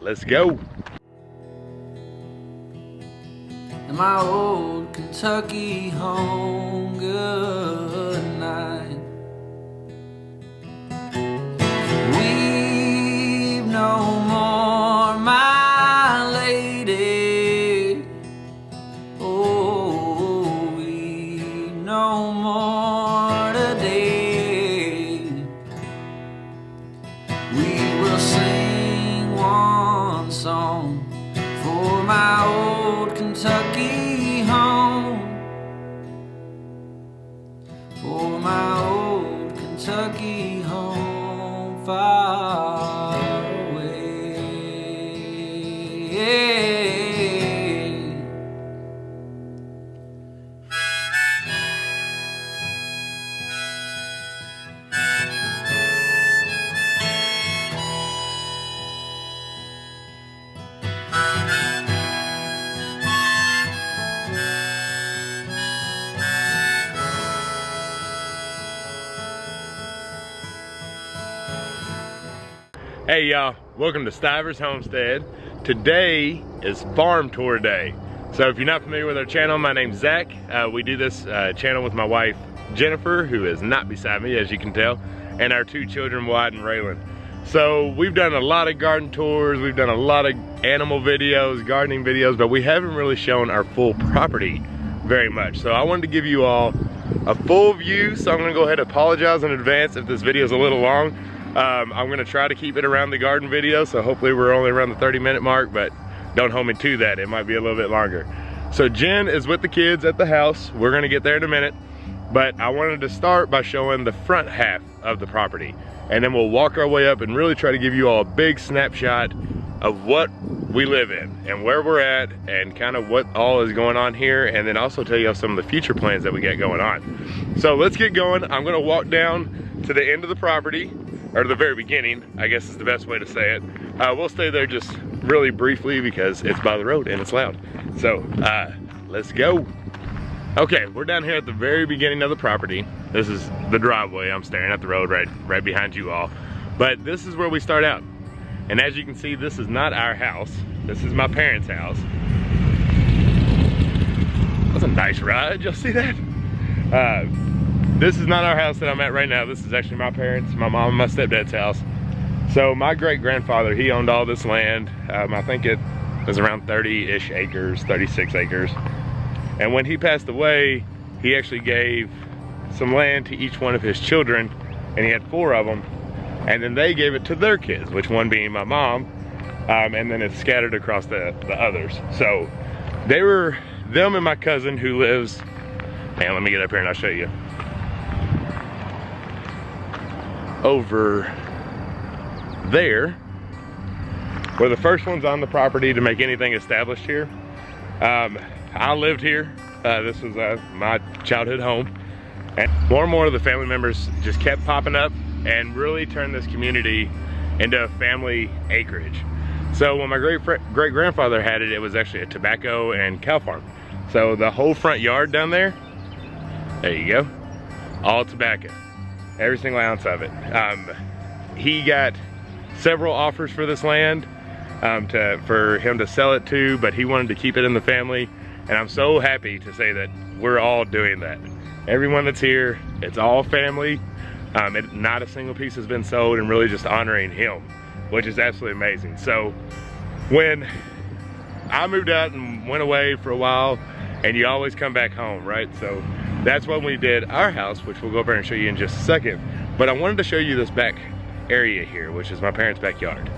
let's go. In my old Kentucky home, good night. Weep no more, my lady. Oh, weep no more today. We will sing one song for my old Kentucky home, for my old Kentucky home far away. Hey y'all, welcome to Stivers Homestead. Today is farm tour day. So if you're not familiar with our channel, my name's Zach. We do this channel with my wife, Jennifer, who is not beside me, as you can tell, and our two children, Wyatt and Raylan. So we've done a lot of garden tours, we've done a lot of animal videos, gardening videos, but we haven't really shown our full property very much. So I wanted to give you all a full view, so I'm gonna go ahead and apologize in advance if this video is a little long. I'm gonna try to keep it around the garden video, so hopefully we're only around the 30-minute mark, but don't hold me to that, it might be a little bit longer. So Jen is with the kids at the house. We're gonna get there in a minute, but I wanted to start by showing the front half of the property, and then we'll walk our way up and really try to give you all a big snapshot of what we live in and where we're at and kind of what all is going on here, and then also tell you some of the future plans that we got going on. So let's get going. I'm gonna walk down to the end of the property, or the very beginning, I guess is the best way to say it. We'll stay there just really briefly because it's by the road and it's loud. So let's go. Okay, we're down here at the very beginning of the property. This is the driveway. I'm staring at the road right behind you all. But this is where we start out. And as you can see, this is not our house. This is my parents' house. That's a nice ride, y'all see that? This is not our house that I'm at right now. This is actually my parents, my mom and my stepdad's house. So my great-grandfather, he owned all this land. I think it was around 30-ish acres, 36 acres. And when he passed away, he actually gave some land to each one of his children, and he had 4 of them. And then they gave it to their kids, which one being my mom, and then it's scattered across the others. So they were, them and my cousin who lives, man, let me get up here and I'll show you. Over there were the first ones on the property to make anything established here. I lived here. This was my childhood home, and more of the family members just kept popping up and really turned this community into a family acreage. So when my great-grandfather had it, it was actually a tobacco and cow farm. So the whole front yard down there you go, all tobacco. Every single ounce of it. He got several offers for this land for him to sell it to, but he wanted to keep it in the family. And I'm so happy to say that we're all doing that. Everyone that's here, it's all family. Not a single piece has been sold, and really just honoring him, which is absolutely amazing. So when I moved out and went away for a while, and you always come back home, right? So that's when we did our house, which we'll go over and show you in just a second. But I wanted to show you this back area here, which is my parents' backyard.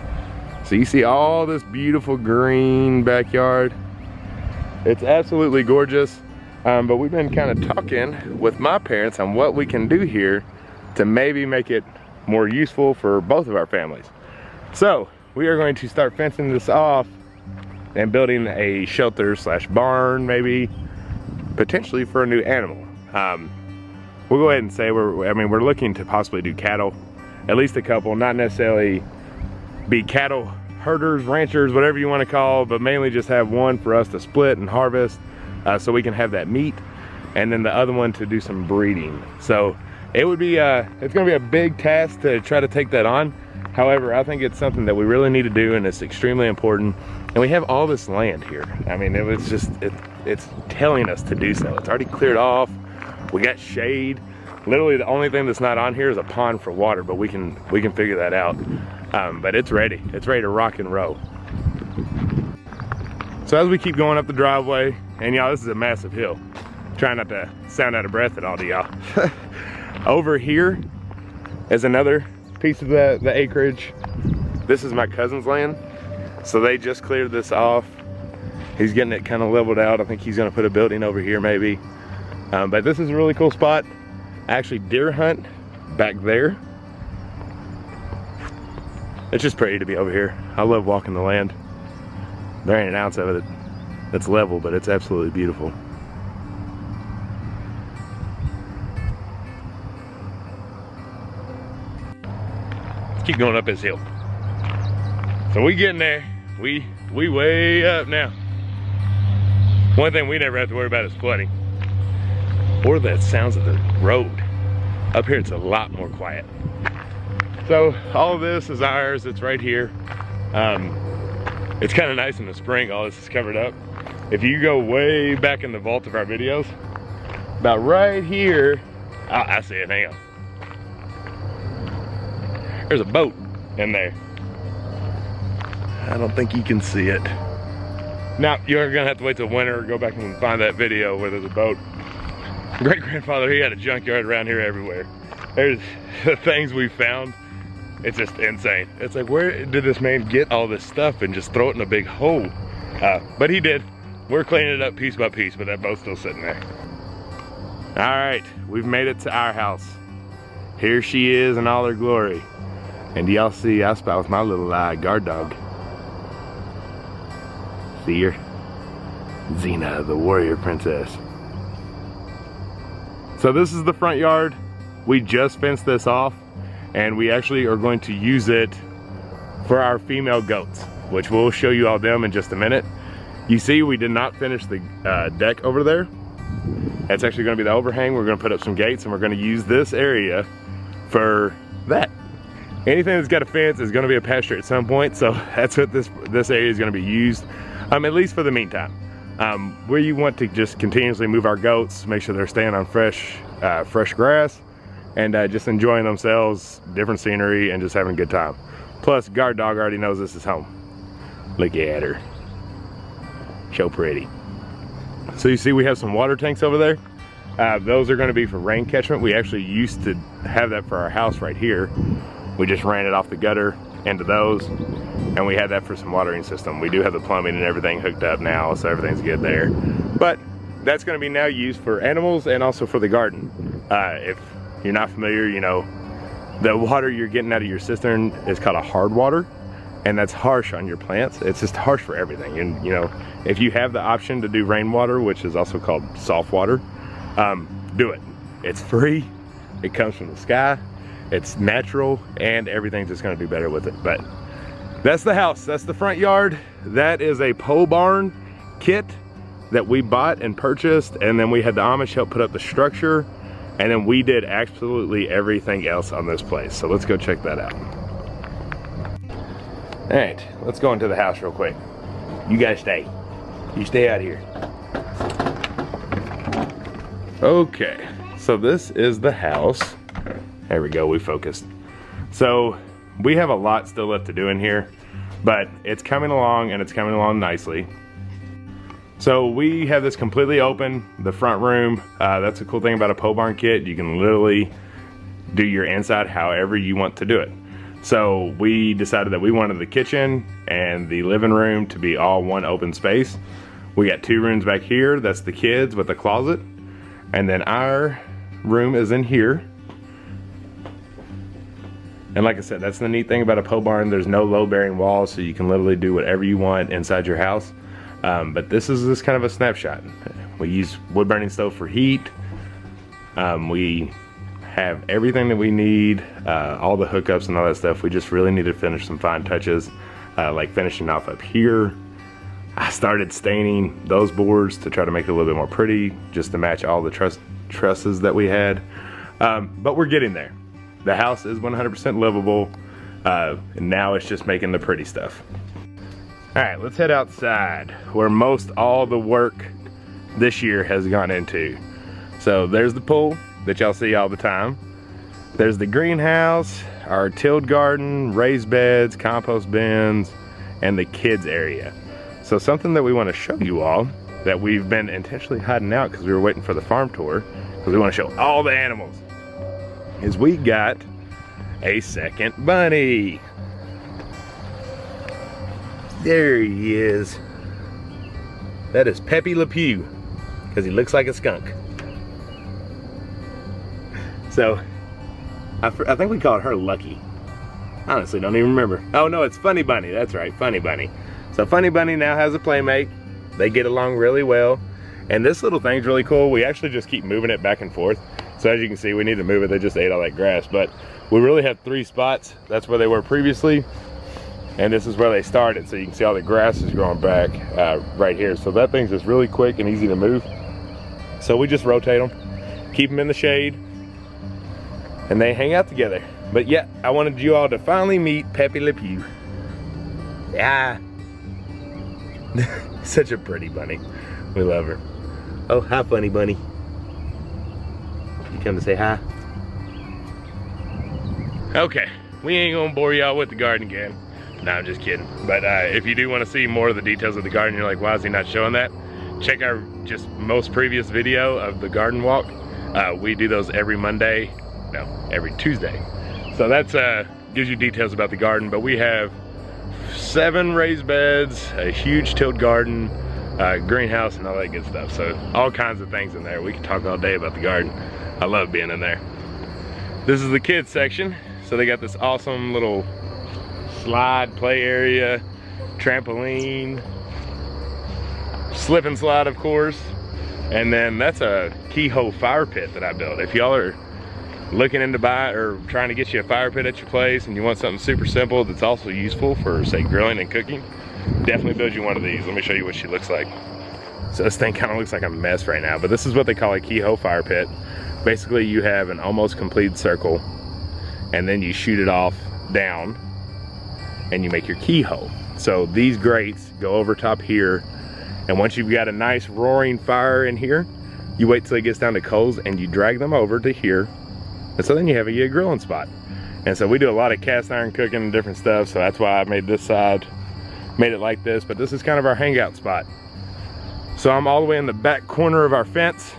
So you see all this beautiful green backyard. It's absolutely gorgeous. But we've been kind of talking with my parents on what we can do here to maybe make it more useful for both of our families. So we are going to start fencing this off and building a shelter slash barn, maybe potentially for a new animal. We'll go ahead and say we're looking to possibly do cattle, at least a couple, not necessarily be cattle herders, ranchers, whatever you want to call, but mainly just have one for us to split and harvest so we can have that meat, and then the other one to do some breeding. So it would be, it's gonna be a big task to try to take that on. However, I think it's something that we really need to do, and it's extremely important. And we have all this land here. I mean, it's telling us to do so. It's already cleared off. We got shade. Literally the only thing that's not on here is a pond for water, but we can figure that out. But it's ready. It's ready to rock and roll. So as we keep going up the driveway, and y'all, this is a massive hill. Trying not to sound out of breath at all to y'all. Over here is another piece of the acreage. This is my cousin's land. So they just cleared this off. He's getting it kind of leveled out. I think he's gonna put a building over here maybe. But this is a really cool spot. I actually deer hunt back there. It's just pretty to be over here. I love walking the land. There ain't an ounce of it that's level, but it's absolutely beautiful. Let's keep going up this hill. So we getting there. We way up now. One thing we never have to worry about is flooding, or the sounds of the road. Up here it's a lot more quiet. So all of this is ours. It's right here. It's kind of nice in the spring. All this is covered up. If you go way back in the vault of our videos, about right here, I see it. Hang on. There's a boat in there. I don't think you can see it. Now, you're gonna have to wait till winter or go back and find that video where there's a boat. Great-grandfather, he had a junkyard around here everywhere. There's the things we found. It's just insane. It's like, where did this man get all this stuff and just throw it in a big hole? But he did. We're cleaning it up piece by piece, but that boat's still sitting there. All right, we've made it to our house. Here she is in all her glory. And y'all see, I spot with my little guard dog. See her? Xena, the warrior princess. So this is the front yard. We just fenced this off, and we actually are going to use it for our female goats, which we'll show you all them in just a minute. You see, we did not finish the deck over there. That's actually gonna be the overhang. We're gonna put up some gates, and we're gonna use this area for that. Anything that's got a fence is gonna be a pasture at some point, so that's what this area is gonna be used, at least for the meantime. Where you want to just continuously move our goats, make sure they're staying on fresh grass, and just enjoying themselves, different scenery, and just having a good time. Plus, guard dog already knows this is home. Look at her. So pretty. So you see we have some water tanks over there. Those are gonna be for rain catchment. We actually used to have that for our house right here. We just ran it off the gutter into those, and we had that for some watering system. We do have the plumbing and everything hooked up now, so everything's good there. But that's gonna be now used for animals and also for the garden. If you're not familiar, you know, the water you're getting out of your cistern is called a hard water, and that's harsh on your plants. It's just harsh for everything. And you know, if you have the option to do rainwater, which is also called soft water, do it. It's free, it comes from the sky, it's natural, and everything's just gonna do better with it. But that's the house, that's the front yard. That is a pole barn kit that we bought and purchased, and then we had the Amish help put up the structure, and then we did absolutely everything else on this place. So let's go check that out. All right, let's go into the house real quick. You guys stay. You stay out here. Okay, so this is the house. There we go, we focused. So we have a lot still left to do in here, but it's coming along, and it's coming along nicely. So we have this completely open, the front room. That's a cool thing about a pole barn kit. You can literally do your inside however you want to do it. So we decided that we wanted the kitchen and the living room to be all one open space. We got 2 rooms back here. That's the kids with the closet. And then our room is in here. And like I said, that's the neat thing about a pole barn. There's no load-bearing walls, so you can literally do whatever you want inside your house. But this is just kind of a snapshot. We use wood burning stove for heat. We have everything that we need, all the hookups and all that stuff. We just really need to finish some fine touches, like finishing off up here. I started staining those boards to try to make it a little bit more pretty, just to match all the trusses that we had. But we're getting there. The house is 100% livable. And now it's just making the pretty stuff. All right, let's head outside where most all the work this year has gone into. So there's the pool that y'all see all the time. There's the greenhouse, our tilled garden, raised beds, compost bins, and the kids area. So something that we want to show you all that we've been intentionally hiding out because we were waiting for the farm tour, because we want to show all the animals, is we got a second bunny. There he is. That is Pepe Le Pew, because he looks like a skunk. So, I think we called her Lucky. Honestly, don't even remember. Oh no, it's Funny Bunny, that's right, Funny Bunny. So Funny Bunny now has a playmate. They get along really well. And this little thing's really cool. We actually just keep moving it back and forth. So as you can see, we need to move it. They just ate all that grass. But we really have 3 spots. That's where they were previously. And this is where they started. So you can see all the grass is growing back right here. So that thing's just really quick and easy to move. So we just rotate them, keep them in the shade, and they hang out together. But yeah, I wanted you all to finally meet Pepe Le Pew. Yeah. Such a pretty bunny. We love her. Oh, hi, Funny Bunny. You come to say hi? Okay, we ain't gonna bore y'all with the garden again. No, I'm just kidding. But if you do want to see more of the details of the garden, you're like, why is he not showing that? Check our just most previous video of the garden walk. We do those every Monday, no, every Tuesday. So that's gives you details about the garden, but we have 7 raised beds, a huge tilled garden, greenhouse, and all that good stuff. So all kinds of things in there. We can talk all day about the garden. I love being in there. This is the kids section. So they got this awesome little slide play area, trampoline, slip and slide, of course. And then that's a Keyhole fire pit that I built. If y'all are looking into buying or trying to get you a fire pit at your place and you want something super simple that's also useful for, say, grilling and cooking, definitely build you one of these. Let me show you what she looks like. So this thing kind of looks like a mess right now, but this is what they call a Keyhole fire pit. Basically, you have an almost complete circle, and then you shoot it off down, and you make your keyhole. So these grates go over top here, and once you've got a nice roaring fire in here, you wait till it gets down to coals, and you drag them over to here. And so then you have a grilling spot. And so we do a lot of cast iron cooking and different stuff, so that's why I made this side, made it like this, but this is kind of our hangout spot. So I'm all the way in the back corner of our fence.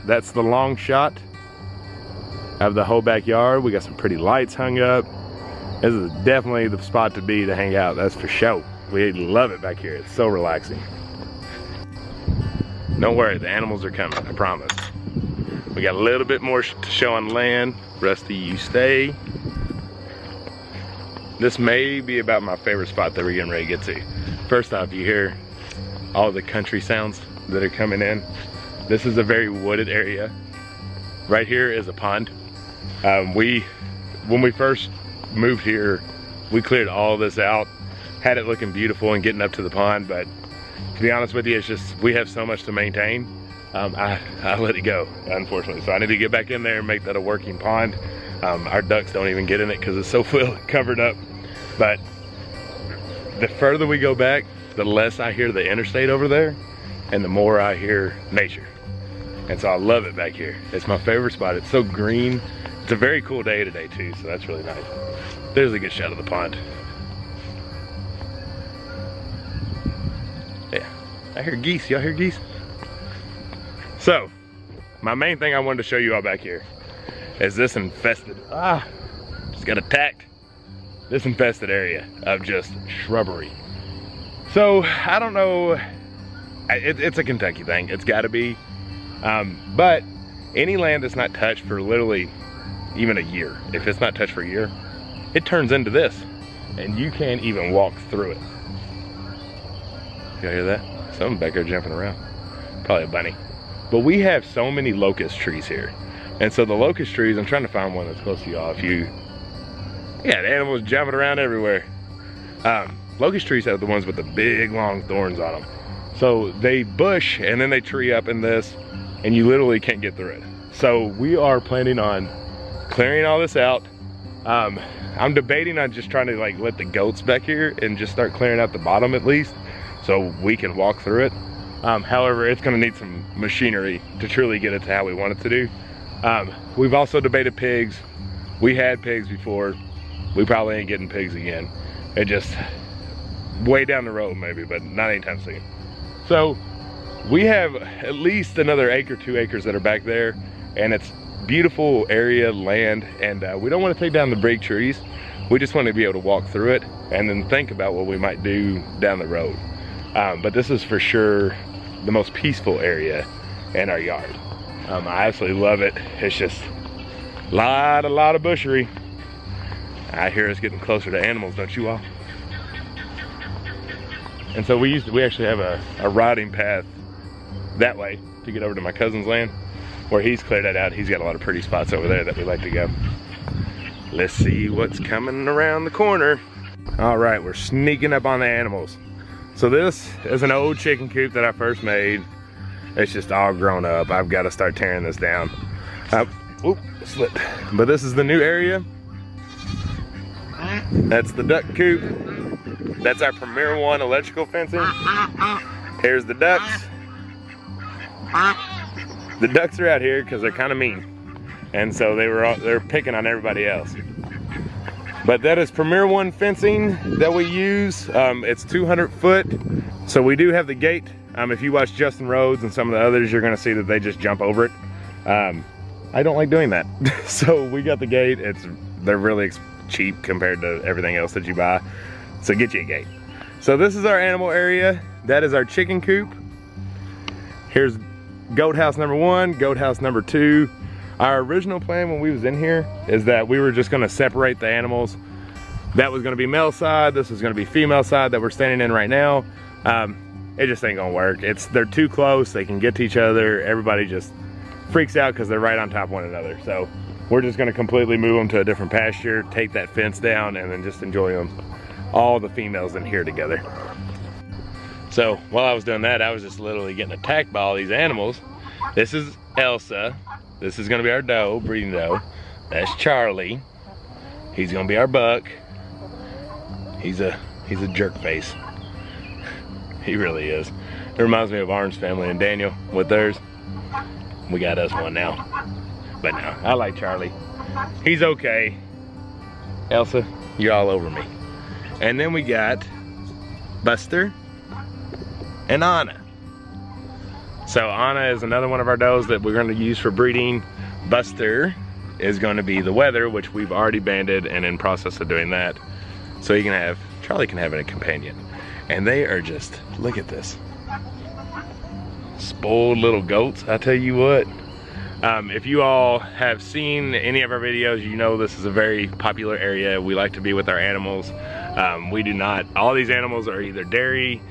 That's the long shot of the whole backyard. We got some pretty lights hung up. This is definitely the spot to be to hang out, that's for sure. We love it back here, it's so relaxing. Don't worry, the animals are coming, I promise. We got a little bit more to show on land. Rusty, you stay. This may be about my favorite spot that we're getting ready to get to. First off, you hear all the country sounds that are coming in. This is a very wooded area. Right here is a pond. When we first moved here, we cleared all this out, had it looking beautiful and getting up to the pond, but to be honest with you, it's just, we have so much to maintain. I let it go, unfortunately. So I need to get back in there and make that a working pond. Our ducks don't even get in it because it's so covered up. But the further we go back, the less I hear the interstate over there, and the more I hear nature. And so I love it back here. It's my favorite spot. It's so green. It's a very cool day today too, so that's really nice. There's a good shot of the pond. Yeah, I hear geese. Y'all hear geese? So, my main thing I wanted to show you all back here is this infested, just got attacked. This infested area of just shrubbery. So, I don't know, it's a Kentucky thing, it's gotta be. But any land that's not touched for literally even a year, if it's not touched for a year, it turns into this, and you can't even walk through it. You hear that? Something back there jumping around. Probably a bunny. But we have so many locust trees here. And so the locust trees, I'm trying to find one that's close to y'all. Yeah, the animals jumping around everywhere. Locust trees have the ones with the big long thorns on them. So they bush and then they tree up in this, and you literally can't get through it. So we are planning on clearing all this out. I'm debating on just trying to like let the goats back here and just start clearing out the bottom at least so we can walk through it. However, it's gonna need some machinery to truly get it to how we want it to do. We've also debated pigs. We had pigs before. We probably ain't getting pigs again. It just way down the road maybe, but not anytime soon. So we have at least another acre, 2 acres that are back there, and it's beautiful area, land, and we don't want to take down the big trees. We just want to be able to walk through it and then think about what we might do down the road. But this is for sure the most peaceful area in our yard. I absolutely love it. It's just a lot of bushery. I hear us getting closer to animals, don't you all? And so we actually have a riding path that way to get over to my cousin's land, where he's cleared that out. He's got a lot of pretty spots over there that we like to go. Let's see what's coming around the corner. All right, we're sneaking up on the animals. So this is an old chicken coop that I first made. It's just all grown up. I've got to start tearing this down. Oop, slipped. But this is the new area. That's the duck coop. That's our Premier 1 electrical fencing. Here's the ducks. The ducks are out here because they're kind of mean. And so they're picking on everybody else. But that is Premier 1 fencing that we use. It's 200 foot. So we do have the gate. If you watch Justin Rhodes and some of the others, you're gonna see that they just jump over it. I don't like doing that. So we got the gate. They're really cheap compared to everything else that you buy. So get you a gate. So this is our animal area. That is our chicken coop. Here's goat house number 1, goat house number 2. Our original plan when we was in here is that we were just gonna separate the animals. That was gonna be male side, this is gonna be female side that we're standing in right now. It just ain't gonna work. They're too close, they can get to each other. Everybody just freaks out because they're right on top of one another. So we're just gonna completely move them to a different pasture, take that fence down, and then just enjoy them, all the females in here together. So while I was doing that, I was just literally getting attacked by all these animals. This is Elsa. This is gonna be our doe, breeding doe. That's Charlie. He's gonna be our buck. He's a jerk face. He really is. It reminds me of Orange family and Daniel with theirs. We got us one now. But no, I like Charlie. He's okay. Elsa, you're all over me. And then we got Buster and Anna. So Anna is another one of our does that we're going to use for breeding. Buster is going to be the wether, which we've already banded and in process of doing that. So Charlie can have a companion. And they are just, look at this. Spoiled little goats, I tell you what. If you all have seen any of our videos, you know this is a very popular area. We like to be with our animals. We do not, all these animals are either dairy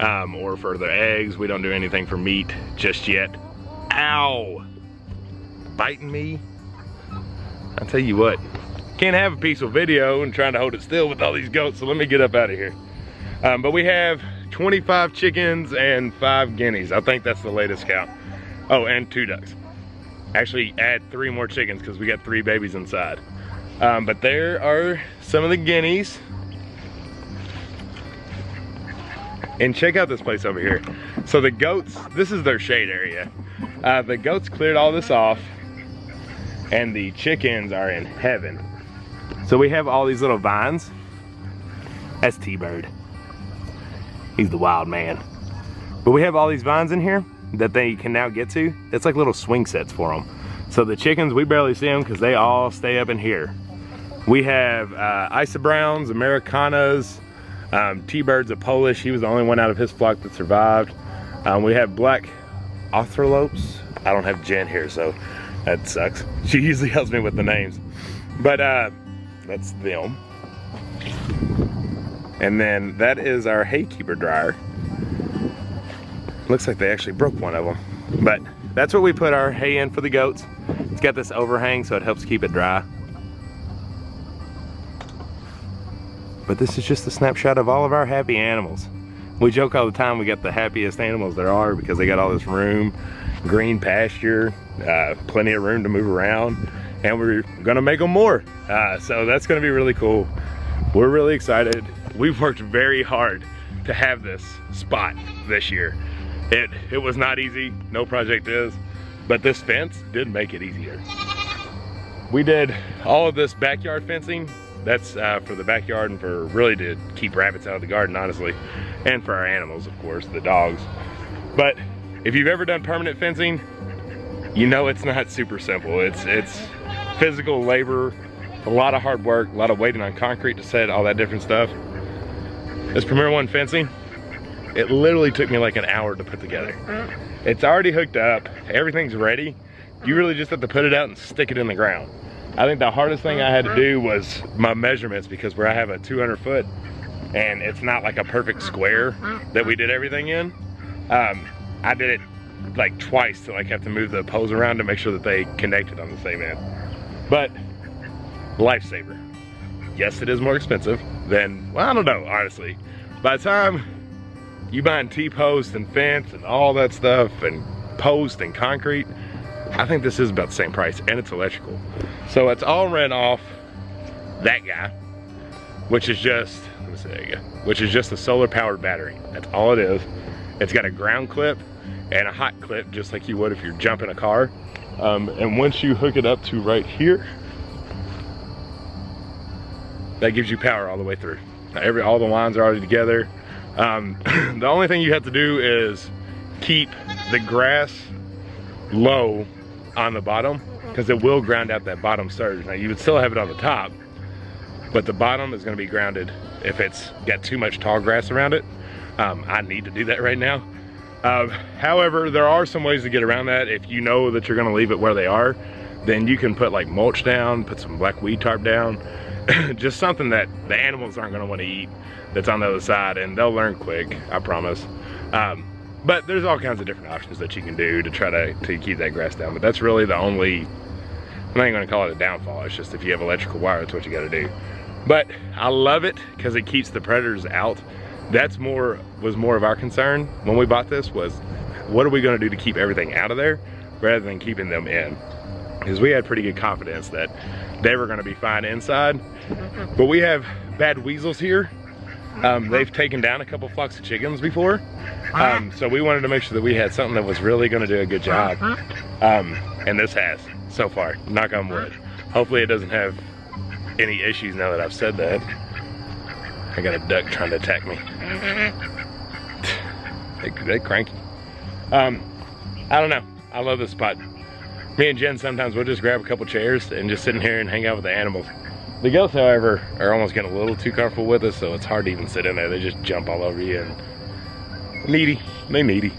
or for their eggs. We don't do anything for meat just yet. Ow! Biting me. I tell you what, can't have a peaceful video and trying to hold it still with all these goats, so let me get up out of here. But we have 25 chickens and 5 guineas. I think that's the latest count. Oh, and 2 ducks. Actually, add 3 more chickens because we got 3 babies inside. But there are some of the guineas. And check out this place over here. So the goats, this is their shade area. The goats cleared all this off and the chickens are in heaven. So we have all these little vines. That's T-Bird. He's the wild man. But we have all these vines in here that they can now get to. It's like little swing sets for them. So the chickens, we barely see them because they all stay up in here. We have Isa Browns, Americanas, T-Bird's a Polish. He was the only one out of his flock that survived. We have black Othrolopes. I don't have Jen here, so that sucks. She usually helps me with the names. But that's them. And then that is our hay keeper dryer. Looks like they actually broke one of them. But that's what we put our hay in for the goats. It's got this overhang so it helps keep it dry. But this is just a snapshot of all of our happy animals. We joke all the time we got the happiest animals there are because they got all this room, green pasture, plenty of room to move around. and we're gonna make them more. So that's gonna be really cool. We're really excited. We've worked very hard to have this spot this year. It was not easy, no project is, but this fence did make it easier. We did all of this backyard fencing. That's for the backyard and for really to keep rabbits out of the garden, honestly. And for our animals, of course, the dogs. But if you've ever done permanent fencing, you know it's not super simple. It's physical labor, a lot of hard work, a lot of waiting on concrete to set, all that different stuff. This Premier One fencing, it literally took me like an hour to put together. It's already hooked up, everything's ready. You really just have to put it out and stick it in the ground. I think the hardest thing I had to do was my measurements, because where I have a 200 foot and it's not like a perfect square that we did everything in. I did it like twice to like have to move the poles around to make sure that they connected on the same end. But lifesaver. Yes, it is more expensive than, well, I don't know, honestly. By the time you buying T-post and fence and all that stuff and post and concrete, I think this is about the same price, and it's electrical. So it's all ran off that guy, which is just, let me see, there you go, which is just a solar powered battery. That's all it is. It's got a ground clip and a hot clip, just like you would if you're jumping a car. And once you hook it up to right here, that gives you power all the way through. All the lines are already together. The only thing you have to do is keep the grass low on the bottom, because it will ground out that bottom surge. Now you would still have it on the top, but the bottom is going to be grounded if it's got too much tall grass around it. I need to do that right now. However, there are some ways to get around that. If you know that you're going to leave it where they are, then you can put like mulch down, put some black weed tarp down, just something that the animals aren't going to want to eat that's on the other side, and they'll learn quick, I promise. But there's all kinds of different options that you can do to try to keep that grass down. But that's really the only, I'm not even gonna call it a downfall. It's just if you have electrical wire, that's what you gotta do. But I love it because it keeps the predators out. That's was more of our concern when we bought this, was what are we gonna do to keep everything out of there rather than keeping them in? Because we had pretty good confidence that they were gonna be fine inside. But we have bad weasels here. They've taken down a couple flocks of chickens before. So we wanted to make sure that we had something that was really gonna do a good job. And this has, so far, knock on wood. Hopefully it doesn't have any issues now that I've said that. I got a duck trying to attack me. They cranky. I don't know, I love this spot. Me and Jen sometimes we'll just grab a couple chairs and just sit in here and hang out with the animals. The goats, however, are almost getting a little too comfortable with us, so it's hard to even sit in there. They just jump all over you and needy. They needy.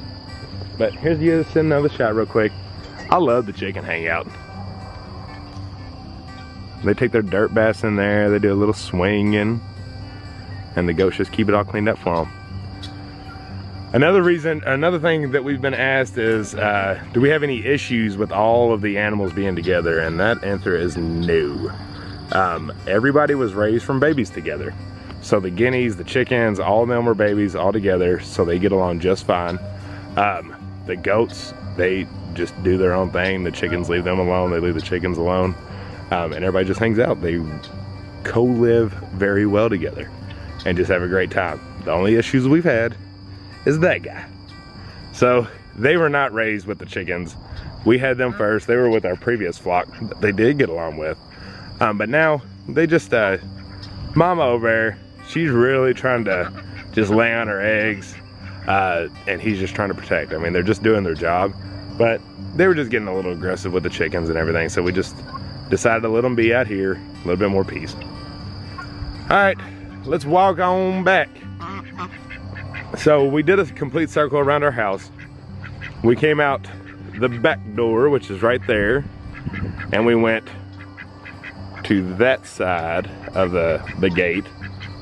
But here's you send another shot real quick. I love the chicken hangout. They take their dirt baths in there. They do a little swinging, and the goats just keep it all cleaned up for them. Another thing that we've been asked is, do we have any issues with all of the animals being together? And that answer is no. Everybody was raised from babies together. So the guineas, the chickens, all of them were babies all together, so they get along just fine. The goats, they just do their own thing. The chickens leave them alone, they leave the chickens alone. And everybody just hangs out. They co-live very well together and just have a great time. The only issues we've had is that guy. So they were not raised with the chickens. We had them first. They were with our previous flock that they did get along with. But now they just, mama over there, she's really trying to just lay on her eggs, and he's just trying to protect. I mean, they're just doing their job, but they were just getting a little aggressive with the chickens and everything, so we just decided to let them be out here, a little bit more peace. All right, let's walk on back. So we did a complete circle around our house. We came out the back door, which is right there, and we went to that side of the gate,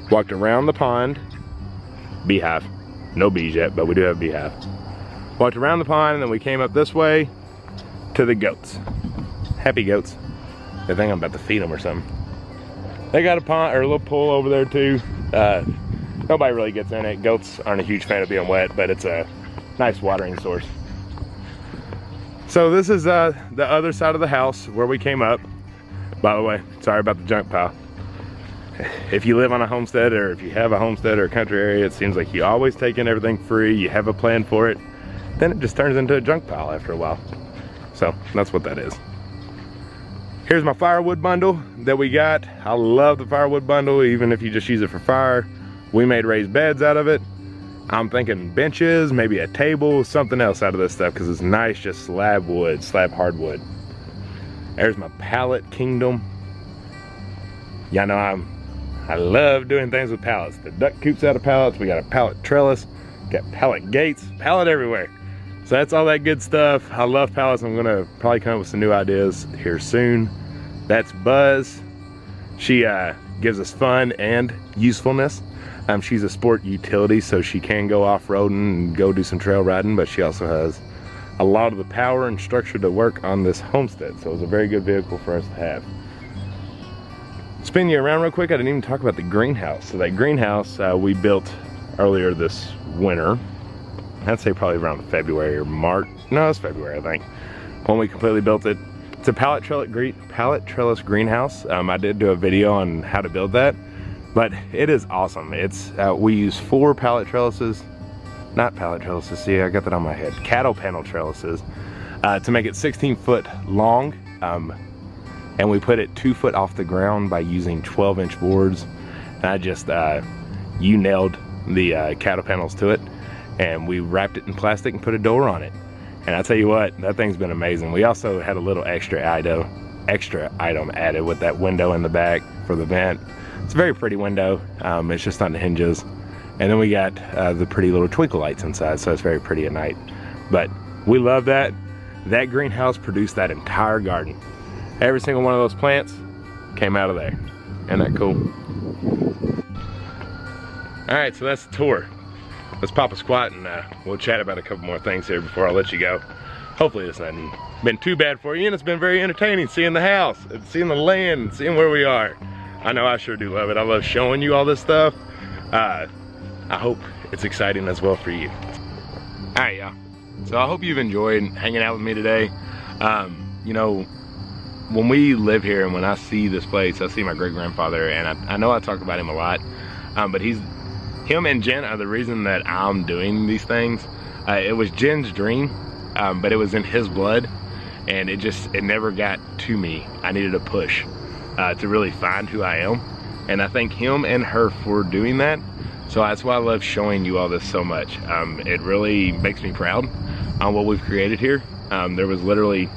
walked around the pond, beehive, no bees yet, but we do have beehive. Walked around the pond, and then we came up this way to the goats. Happy goats. They think I'm about to feed them or something. They got a pond or a little pool over there too. Nobody really gets in it. Goats aren't a huge fan of being wet, but it's a nice watering source. So this is the other side of the house where we came up. By the way, sorry about the junk pile. If you live on a homestead, or if you have a homestead or a country area, it seems like you always take in everything free, you have a plan for it, then it just turns into a junk pile after a while. So that's what that is. Here's my firewood bundle that we got. I love the firewood bundle, even if you just use it for fire. We made raised beds out of it. I'm thinking benches, maybe a table, something else out of this stuff, because it's nice, just slab wood, slab hardwood. There's my pallet kingdom. Y'all know I love doing things with pallets. The duck coops out of pallets. We got a pallet trellis, got pallet gates, pallet everywhere. So that's all that good stuff. I love pallets. I'm gonna probably come up with some new ideas here soon. That's Buzz. She gives us fun and usefulness. She's a sport utility, so she can go off-roading and go do some trail riding, but she also has a lot of the power and structure to work on this homestead. So it was a very good vehicle for us to have. Spin you around real quick, I didn't even talk about the greenhouse. So that greenhouse we built earlier this winter. I'd say probably around February or March. No, it's February, I think, when we completely built it. It's a pallet trellis greenhouse. I did do a video on how to build that, but it is awesome. It's we use 4 pallet trellises, not pallet trellises, see, I got that on my head, cattle panel trellises, to make it 16 foot long. And we put it 2 foot off the ground by using 12-inch boards. And I just nailed the cattle panels to it, and we wrapped it in plastic and put a door on it. And I tell you what, that thing's been amazing. We also had a little extra item added with that window in the back for the vent. It's a very pretty window. It's just on the hinges. And then we got the pretty little twinkle lights inside, so it's very pretty at night. But we love that. That greenhouse produced that entire garden. Every single one of those plants came out of there. Isn't that cool? All right, so that's the tour. Let's pop a squat and we'll chat about a couple more things here before I let you go. Hopefully this hasn't been too bad for you, and it's been very entertaining seeing the house, and seeing the land, and seeing where we are. I know I sure do love it. I love showing you all this stuff. I hope it's exciting as well for you. All right, y'all. So I hope you've enjoyed hanging out with me today. You know, when we live here and when I see this place, I see my great-grandfather, and I know I talk about him a lot, but him and Jen are the reason that I'm doing these things. It was Jen's dream, but it was in his blood, and it never got to me. I needed a push to really find who I am, and I thank him and her for doing that. So that's why I love showing you all this so much. It really makes me proud on what we've created here. There was literally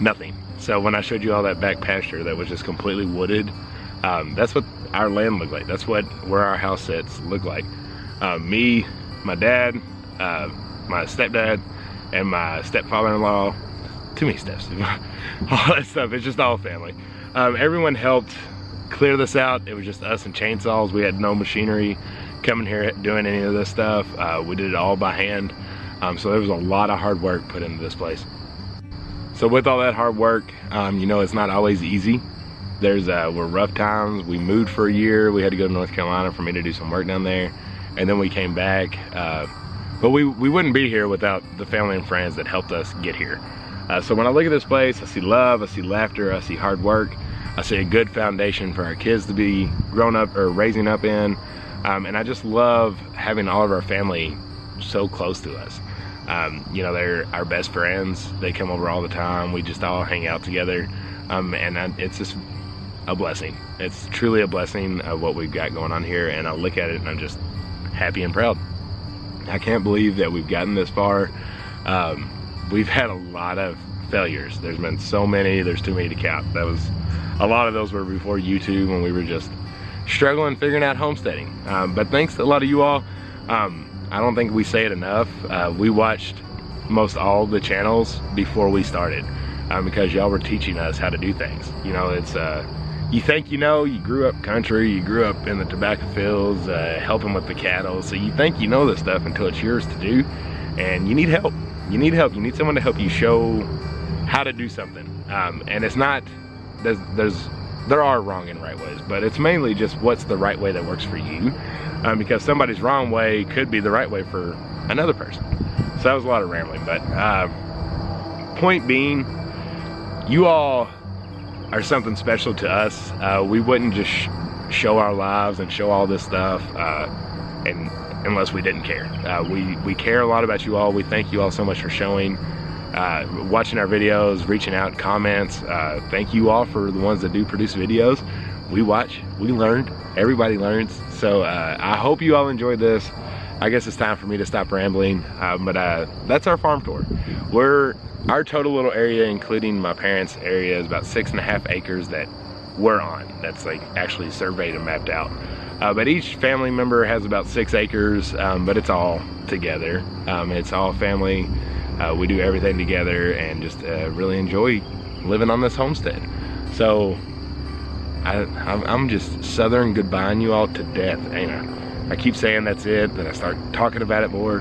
nothing. So when I showed you all that back pasture that was just completely wooded, that's what our land looked like. That's where our house sits look like. Me, my dad, my stepdad, and my stepfather-in-law. Too many steps. All that stuff. It's just all family. Everyone helped clear this out. It was just us and chainsaws. We had no machinery coming here doing any of this stuff. We did it all by hand. So there was a lot of hard work put into this place. So with all that hard work, you know, it's not always easy. Were rough times. We moved for a year. We had to go to North Carolina for me to do some work down there, and then we came back. But we wouldn't be here without the family and friends that helped us get here. So when I look at this place, I see love, I see laughter, I see hard work, I see a good foundation for our kids to be grown up or raising up in, and I just love having all of our family so close to us. You know, they're our best friends. They come over all the time. We just all hang out together, and it's just a blessing. It's truly a blessing of what we've got going on here, and I look at it and I'm just happy and proud. I can't believe that we've gotten this far. We've had a lot of failures. There's been so many, there's too many to count. A lot of those were before YouTube, when we were just struggling, figuring out homesteading. But thanks to a lot of you all, I don't think we say it enough. We watched most all the channels before we started, because y'all were teaching us how to do things. You know, it's you think you know, you grew up country, you grew up in the tobacco fields, helping with the cattle, so you think you know this stuff until it's yours to do, and you need help. You need help. You need someone to help you show how to do something. And it's not, there are wrong and right ways, but it's mainly just what's the right way that works for you, because somebody's wrong way could be the right way for another person. So that was a lot of rambling, but point being, you all are something special to us. We wouldn't just show our lives and show all this stuff unless we didn't care. We care a lot about you all. We thank you all so much for showing, watching our videos, reaching out, comments. Thank you all for the ones that do produce videos. We watch, we learn, everybody learns. So I hope you all enjoyed this. I guess it's time for me to stop rambling, but that's our farm tour. Our total little area, including my parents' area, is about 6.5 acres that we're on. That's like actually surveyed and mapped out. But each family member has about 6 acres, but it's all together. It's all family. We do everything together and just really enjoy living on this homestead. So I'm just southern goodbying you all to death. I keep saying that's it, then I start talking about it more.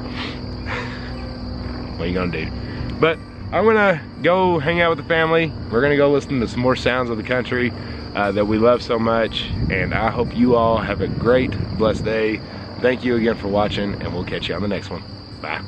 What are you gonna do? But I'm gonna go hang out with the family. We're gonna go listen to some more sounds of the country that we love so much. And I hope you all have a great, blessed day. Thank you again for watching, and we'll catch you on the next one. Bye.